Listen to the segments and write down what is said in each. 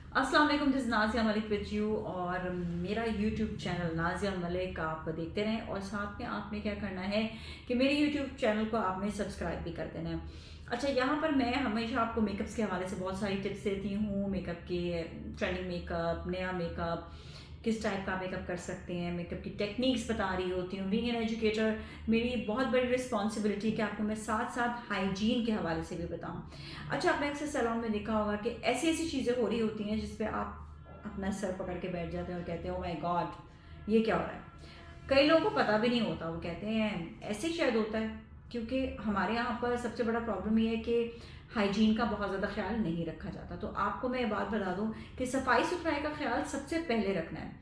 अस्सलाम वालेकुम, this Nazia Malik with you. और मेरा यूट्यूब चैनल नाज़िया मलिक आप देखते रहें और साथ में आपने क्या करना है कि मेरे यूट्यूब चैनल को आपने सब्सक्राइब भी कर देना है। अच्छा, यहाँ पर मैं हमेशा आपको मेकअप्स के हवाले से बहुत सारी टिप्स देती हूँ। मेकअप के ट्रेंडिंग मेकअप, नया मेकअप, किस टाइप का मेकअप कर सकते हैं, मेकअप की टेक्निक्स बता रही होती हूँ। बीइंग एन एजुकेटर मेरी बहुत बड़ी रिस्पॉन्सिबिलिटी कि आपको मैं साथ साथ हाइजीन के हवाले से भी बताऊँ। अच्छा, आपने अक्सर सैलून में देखा होगा कि ऐसी ऐसी चीज़ें हो रही होती हैं जिस पे आप अपना सर पकड़ के बैठ जाते हैं और कहते हैं ओ माय गॉड, ये क्या हो रहा है। कई लोगों को पता भी नहीं होता, वो कहते हैं ऐसे ही शायद होता है, क्योंकि हमारे यहाँ पर सबसे बड़ा प्रॉब्लम ये है कि हाइजीन का बहुत ज़्यादा ख्याल नहीं रखा जाता। तो आपको मैं ये बात बता दूं कि सफाई सुथराई का ख्याल सबसे पहले रखना है।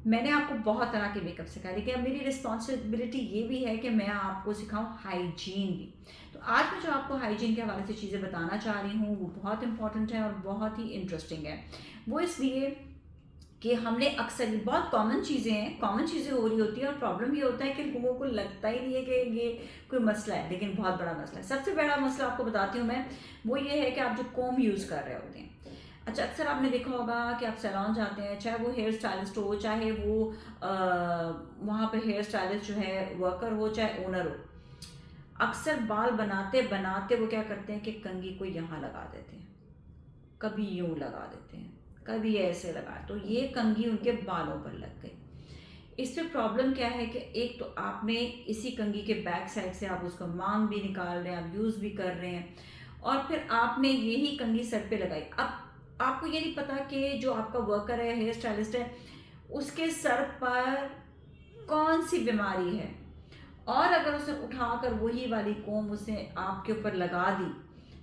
मैंने आपको बहुत तरह के मेकअप सिखाए, लेकिन अब मेरी रिस्पॉन्सिबिलिटी ये भी है कि मैं आपको सिखाऊं हाइजीन भी। तो आज मैं जो आपको हाइजीन के हवाले से चीज़ें बताना चाह रही हूँ वो बहुत इंपॉर्टेंट है और बहुत ही इंटरेस्टिंग है। वो इसलिए कि हमने अक्सर, ये बहुत कॉमन चीज़ें हैं, कॉमन चीज़ें हो रही होती हैं और प्रॉब्लम ये होता है कि लोगों को लगता ही नहीं है कि ये कोई मसला है, लेकिन बहुत बड़ा मसला है। सबसे बड़ा मसला आपको बताती हूँ मैं, वो ये है कि आप जो कोम यूज़ कर रहे होते हैं। अच्छा, अक्सर आपने देखा होगा कि आप सैलून जाते हैं, चाहे वो हेयर स्टाइलिस्ट हो, चाहे वो वहाँ पे हेयर स्टाइलिस्ट जो है वर्कर हो, चाहे ओनर हो, अक्सर बाल बनाते बनाते वो क्या करते हैं कि कंघी को यहाँ लगा देते हैं, कभी यूं लगा देते हैं, कभी ऐसे लगा, तो ये कंघी उनके बालों पर लग गई। इससे प्रॉब्लम क्या है कि एक तो आपने इसी कंघी के बैक साइड से आप उसका मांग भी निकाल रहे हैं, आप यूज़ भी कर रहे हैं, और फिर आपने यही कंघी सर पे लगाई। अब आपको ये नहीं पता कि जो आपका वर्कर है, हेयर स्टाइलिस्ट है, उसके सर पर कौन सी बीमारी है, और अगर उसने उठाकर वही वाली कोम उसने आपके ऊपर लगा दी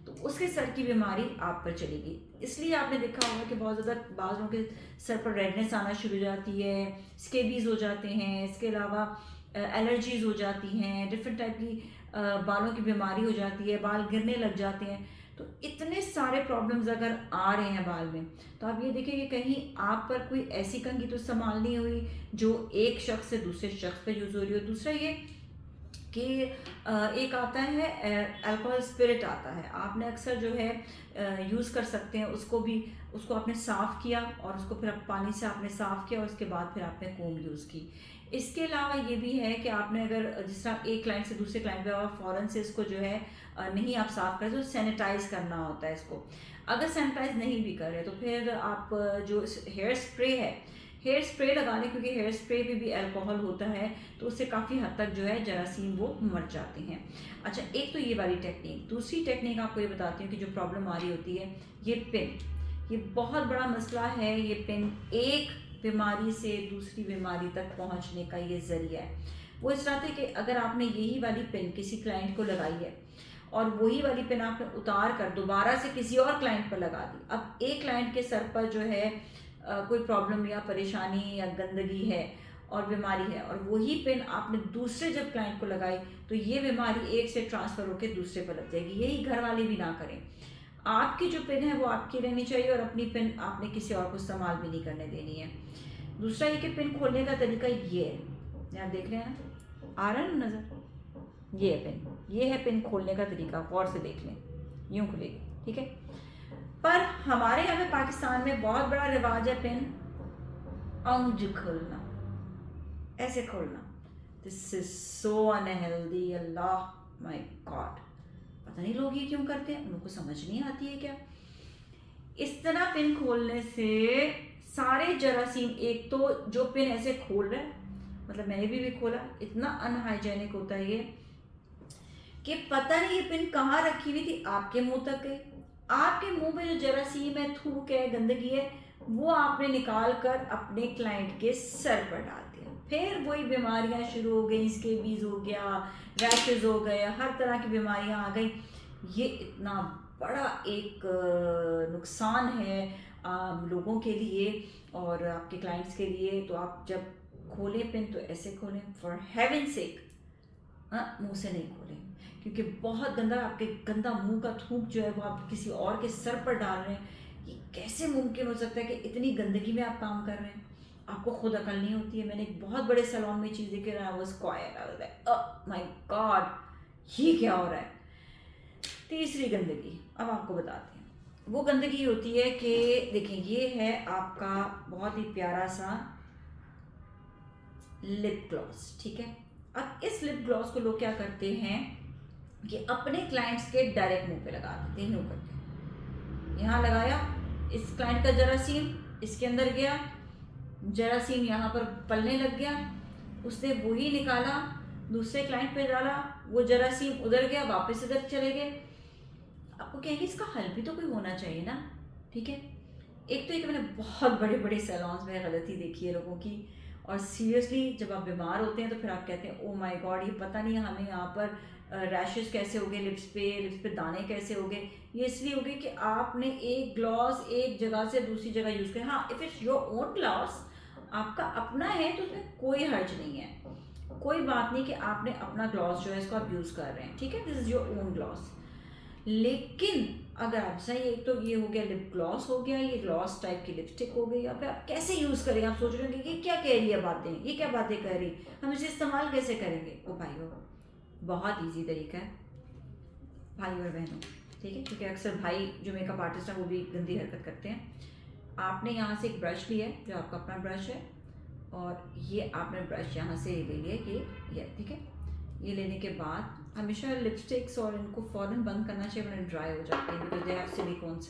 तो उसके सर की बीमारी आप पर चलेगी। इसलिए आपने देखा होगा कि बहुत ज़्यादा बाज़ लोगों के सर पर रेडनेस आना शुरू हो जाती है, स्केबीज हो जाते हैं, इसके अलावा एलर्जीज हो जाती हैं, डिफरेंट टाइप की बालों की बीमारी हो जाती है, बाल गिरने लग जाते हैं। तो इतने सारे प्रॉब्लम्स अगर आ रहे हैं बाल में, तो आप ये देखिए कि कहीं आप पर कोई ऐसी कंघी तो इस्तेमाल नहीं हुई जो एक शख्स से दूसरे शख्स पे यूज़ हो रही हो। दूसरा ये कि एक आता है अल्कोहल स्पिरिट आता है, आपने अक्सर जो है यूज़ कर सकते हैं उसको भी। उसको आपने साफ़ किया और उसको फिर पानी से आपने साफ़ किया और उसके बाद फिर आपने कोम यूज़ की। इसके अलावा ये भी है कि आपने अगर जिस तरह एक क्लाइंट से दूसरे क्लाइंट पे आप फ़ौरन से इसको जो है नहीं आप साफ़ करें, तो सैनिटाइज़ करना होता है इसको। अगर सैनिटाइज़ नहीं भी करें तो फिर आप जो हेयर स्प्रे है, हेयर स्प्रे लगा लें, क्योंकि हेयर स्प्रे में भी अल्कोहल होता है, तो उससे काफ़ी हद तक जो है जरासीम वो मर जाते हैं। अच्छा, एक तो ये वाली टेक्निक। दूसरी टेक्निक आपको ये बताती हूँ कि जो प्रॉब्लम आ रही होती है, ये पिन, ये बहुत बड़ा मसला है। ये पिन एक बीमारी से दूसरी बीमारी तक पहुँचने का ये ज़रिया है। वो इस तरह थे कि अगर आपने यही वाली पिन किसी क्लाइंट को लगाई है और वही वाली पिन आपने उतार कर दोबारा से किसी और क्लाइंट पर लगा दी, अब एक क्लाइंट के सर पर जो है कोई प्रॉब्लम या परेशानी या गंदगी है और बीमारी है, और वही पिन आपने दूसरे जब क्लाइंट को लगाई तो ये बीमारी एक से ट्रांसफ़र होकर दूसरे पर लग जाएगी। यही घर वाले भी ना करें। आपकी जो पिन है वो आपकी रहनी चाहिए और अपनी पिन आपने किसी और को इस्तेमाल भी नहीं करने देनी है। दूसरा ये कि पिन खोलने का तरीका ये है, आप देख रहे हैं ना, आ रहा है ना नज़र, ये है पिन, ये है पिन खोलने का तरीका, गौर से देख लें, यूँ खुलेगी, ठीक है। पर हमारे यहाँ पे पाकिस्तान में बहुत बड़ा रिवाज है पिन औंज खोलना, ऐसे खोलना। This is so unhealthy, Allah my God. पता नहीं लोग ये क्यों करते हैं, उनको समझ नहीं आती है क्या। इस तरह पिन खोलने से सारे जरासीम, एक तो जो पिन ऐसे खोल रहा है, मतलब मैंने भी खोला, इतना अनहाइजेनिक होता है ये कि पता नहीं ये पिन कहाँ रखी हुई थी, आपके मुंह तक गई। आपके मुंह में जो जरासीम है, थूक है, गंदगी है, वो आपने निकाल कर अपने क्लाइंट के सर पर डाल दिया। फिर वही बीमारियां शुरू हो गई, स्केबीज हो गया, रैशेज हो गए, हर तरह की बीमारियां आ गई। ये इतना बड़ा एक नुकसान है लोगों के लिए और आपके क्लाइंट्स के लिए। तो आप जब खोलें पिन तो ऐसे खोलें, फॉर हेवन सेक, मुंह से नहीं खोलें, क्योंकि बहुत गंदा, आपके गंदा मुंह का थूक जो है वो आप किसी और के सर पर डाल रहे हैं। ये कैसे मुमकिन हो सकता है कि इतनी गंदगी में आप काम कर रहे हैं, आपको खुद अकल नहीं होती है। मैंने एक बहुत बड़े सैलून में चीज़ देखी, I was quite, my God, ये क्या हो रहा है। तीसरी गंदगी अब आपको बताते हैं, वो गंदगी होती है कि देखिए ये है आपका बहुत ही प्यारा सा लिप ग्लॉस, ठीक है। अब इस लिप ग्लॉस को लोग क्या करते हैं कि अपने क्लाइंट्स के डायरेक्ट मुंह पे लगा देते हैं, यूँ करके यहाँ लगाया, इस क्लाइंट का जरासीम इसके अंदर गया, जरासीम यहाँ पर पलने लग गया, उसने वही निकाला, दूसरे क्लाइंट पे डाला, वो जरासीम उधर गया, वापस इधर चले गए। आपको कहेंगे इसका हल भी तो कोई होना चाहिए ना, ठीक है। एक तो एक मैंने बहुत बड़े बड़े सैलून्स में गलती देखी है लोगों की, और सीरियसली जब आप बीमार होते हैं तो फिर आप कहते हैं ओ माय गॉड, ये पता नहीं हमें यहाँ पर रैशेस कैसे हो गए, लिप्स पे दाने कैसे हो गए। ये इसलिए हो गए कि आपने एक ग्लॉस एक जगह से दूसरी जगह यूज़ किया। हाँ, if it's your own gloss, आपका अपना है तो उसमें कोई हर्ज नहीं है, कोई बात नहीं कि आपने अपना ग्लॉस जो है इसको आप यूज़ कर रहे हैं, ठीक है, this is your own gloss. लेकिन अगर आप सही, एक तो ये हो गया लिप ग्लॉस हो गया, ये ग्लॉस टाइप की लिपस्टिक हो गई, या फिर आप कैसे यूज़ करेंगे। आप सोच रहे होंगे कि क्या कह रही है बातें, ये क्या बातें कर रही, हम इसे इस्तेमाल कैसे करेंगे। ओ भाइयों, बहुत ईजी तरीका है भाई और बहनों, ठीक है, क्योंकि अक्सर भाई जो मेकअप आर्टिस्ट हैं वो भी गंदी हरकत करते हैं। आपने यहाँ से एक ब्रश लिया है जो आपका अपना ब्रश है, और ये आपने ब्रश यहाँ से ले लिया ये, ठीक है। ये लेने के बाद हमेशा लिपस्टिक्स और इनको फ़ौरन बंद करना चाहिए वरना ड्राई हो जाती है, बिकॉज दे हैव सिलिकॉन्स।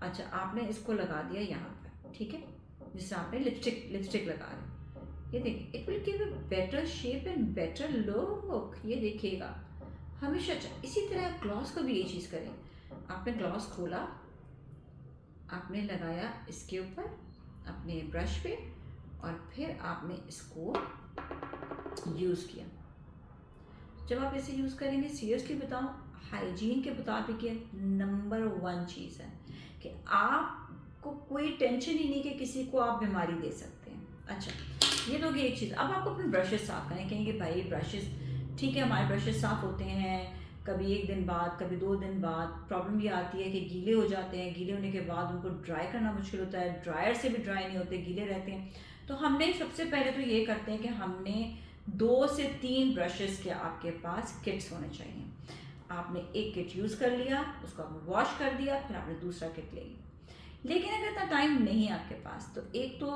अच्छा, आपने इसको लगा दिया यहाँ पर, ठीक है, जिससे आपने लिपस्टिक लगा रहे, ये देखिए, it will give a better shape and better look, ये देखिएगा हमेशा। अच्छा, इसी तरह आप ग्लॉस को भी ये चीज़ करें। आपने ग्लॉस खोला, आपने लगाया इसके ऊपर अपने ब्रश पे, और फिर आपने इसको यूज़ किया। जब आप इसे यूज़ करेंगे, सीरियसली बताऊं, हाइजीन के मुताबिक ये नंबर 1 चीज़ है कि आपको कोई टेंशन ही नहीं कि किसी को आप बीमारी दे सकते हैं। अच्छा, ये तो एक चीज़। अब आपको अपने ब्रशेस साफ़ करें, कहेंगे भाई ब्रशेस, ठीक है, हमारे ब्रशेस साफ़ होते हैं कभी 1 दिन बाद, कभी 2 दिन बाद। प्रॉब्लम ये आती है कि गीले हो जाते हैं, गीले होने के बाद उनको ड्राई करना मुश्किल होता है, ड्रायर से भी ड्राई नहीं होते, गीले रहते हैं। तो हमने सबसे पहले तो ये करते हैं कि हमने 2 से 3 ब्रशेस के आपके पास किट्स होने चाहिए। आपने एक किट यूज़ कर लिया, उसको आपने वॉश कर दिया, फिर आपने दूसरा किट ले लिया। लेकिन अगर इतना टाइम नहीं है आपके पास, तो एक तो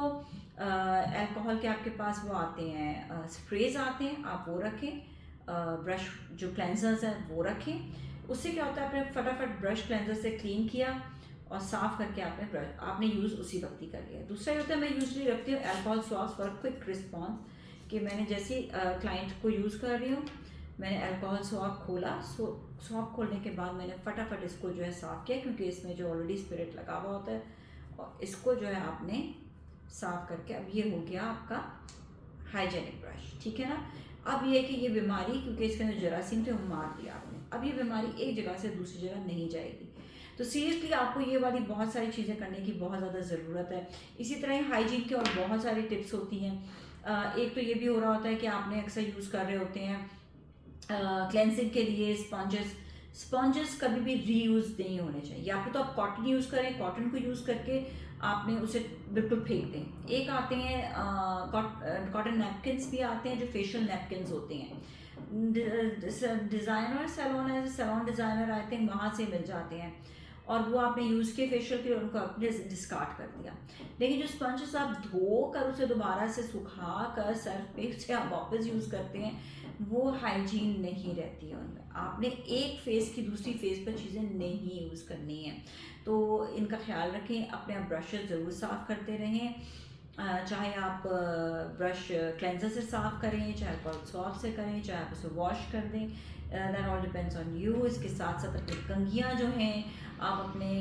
अल्कोहल के आपके पास वो आते हैं, स्प्रेज आते हैं, आप वो रखें। ब्रश जो क्लेंजर्स हैं वो रखें। उससे क्या होता है, आपने फटाफट ब्रश क्लेंजर से क्लीन किया और साफ़ करके आपने यूज़ उसी वक्त ही कर लिया। दूसरा ये होता है, मैं यूजली रखती हूँ alcohol swabs for quick response, कि मैंने जैसे क्लाइंट को यूज़ कर रही हूँ, मैंने अल्कोहल स्वैब खोला, स्वैब खोलने के बाद मैंने फटाफट इसको जो है साफ़ किया, क्योंकि इसमें जो ऑलरेडी स्पिरिट लगा हुआ होता है, और इसको जो है आपने साफ़ करके, अब ये हो गया आपका हाइजेनिक ब्रश, ठीक है ना। अब ये है कि ये बीमारी, क्योंकि इसके अंदर जरासीम थे, वो मार दिया आपने, अब ये बीमारी एक जगह से दूसरी जगह नहीं जाएगी। तो सीरियसली आपको ये वाली बहुत सारी चीज़ें करने की बहुत ज़्यादा ज़रूरत है। इसी तरह हाइजीन के और बहुत सारी टिप्स होती हैं। एक तो ये भी हो रहा होता है कि आपने अक्सर यूज़ कर रहे होते हैं क्लेंजिंग के लिए स्पॉन्जेस कभी भी रीयूज़ नहीं होने चाहिए। या फिर तो आप कॉटन यूज़ करें, कॉटन को यूज़ करके आपने उसे बिल्कुल फेंक दें। एक आते हैं कॉटन नैपकिन्स भी आते हैं जो फेशियल नैपकिन्स होते हैं, डिज़ाइनर सैलून है, सैलून डिज़ाइनर आई थिंक वहाँ से मिल जाते हैं, और वो आपने यूज़ किए फेशियल के लिए, उनको आपने डिस्कार्ड कर दिया। लेकिन जो स्पंजेस आप धो कर उसे दोबारा से सुखा कर सर्फ पे से आप वापस यूज़ करते हैं, वो हाइजीन नहीं रहती है उनमें। आपने एक फेस की दूसरी फेस पर चीज़ें नहीं यूज़ करनी है, तो इनका ख्याल रखें। अपने आप ब्रशेस ज़रूर साफ़ करते रहें, चाहे आप ब्रश क्लेंजर से साफ़ करें, चाहे अल्कोहल स्वैब से करें, चाहे आप उसे वॉश कर दें, that all depends on you. इसके साथ साथ अपनी कंघियाँ जो हैं आप अपने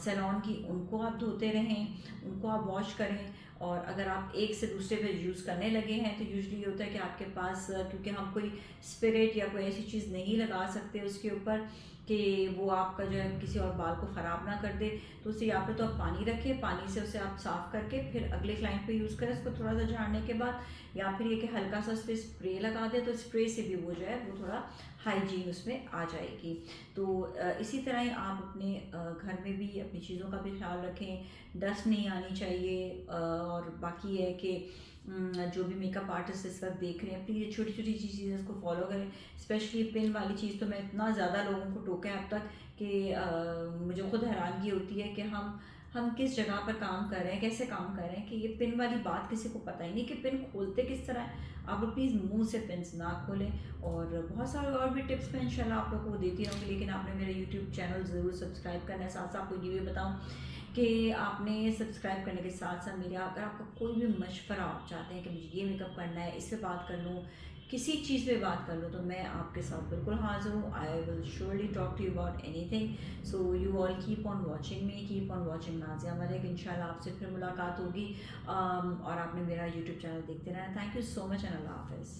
सैलून की, उनको आप धोते रहें, उनको आप वॉश करें। और अगर आप एक से दूसरे पे यूज़ करने लगे हैं तो यूजली ये होता है कि आपके पास, क्योंकि हम कोई स्पिरिट या कोई ऐसी चीज़ नहीं लगा सकते उसके ऊपर कि वो आपका जो है किसी और बाल को ख़राब ना कर दे, तो उसे या फिर तो आप पानी रखें, पानी से उसे आप साफ़ करके फिर अगले क्लाइंट पे यूज़ करें उसको थोड़ा सा झाड़ने के बाद, या फिर ये कि हल्का सा उस पर स्प्रे लगा दें, तो स्प्रे से भी वो जो है वो थोड़ा हाइजीन उसमें आ जाएगी। तो इसी तरह ही आप अपने घर में भी अपनी चीज़ों का भी ख्याल रखें, डस्ट नहीं आनी चाहिए। और बाकी है कि जो भी मेकअप आर्टिस्ट इस वक्त देख रहे हैं, प्लीज़ छोटी छोटी चीज़ें इसको फॉलो करें। स्पेशली पिन वाली चीज़ तो मैं इतना ज़्यादा लोगों को टोका है अब तक कि मुझे खुद हैरानगी होती है कि हम किस जगह पर काम कर रहे हैं, कैसे काम कर रहे हैं, कि ये पिन वाली बात किसी को पता ही नहीं कि पिन खोलते किस तरह है। आप लोग प्लीज़ मुंह से पिन्स ना खोलें। और बहुत सारे और भी टिप्स मैं इंशाल्लाह आप लोग को देती रहूँगी, लेकिन आपने मेरा यूट्यूब चैनल ज़रूर सब्सक्राइब करना है। साथ साथ आपको ये भी बताऊँ कि आपने सब्सक्राइब करने के साथ साथ मेरे, अगर आपका कोई भी मशवरा आप चाहते हैं कि मुझे ये मेकअप करना है, इस पे बात कर लूँ, किसी चीज़ पे बात कर लूँ, तो मैं आपके साथ बिल्कुल हाज़िर हूँ। I will surely talk to you about anything. So you all keep on watching me, keep on watching Nazia Malik. इंशाल्लाह आपसे फिर मुलाकात होगी। और आपने मेरा यूट्यूब चैनल देखते रहना। Thank you so much and अल्लाह हाफ़िज़।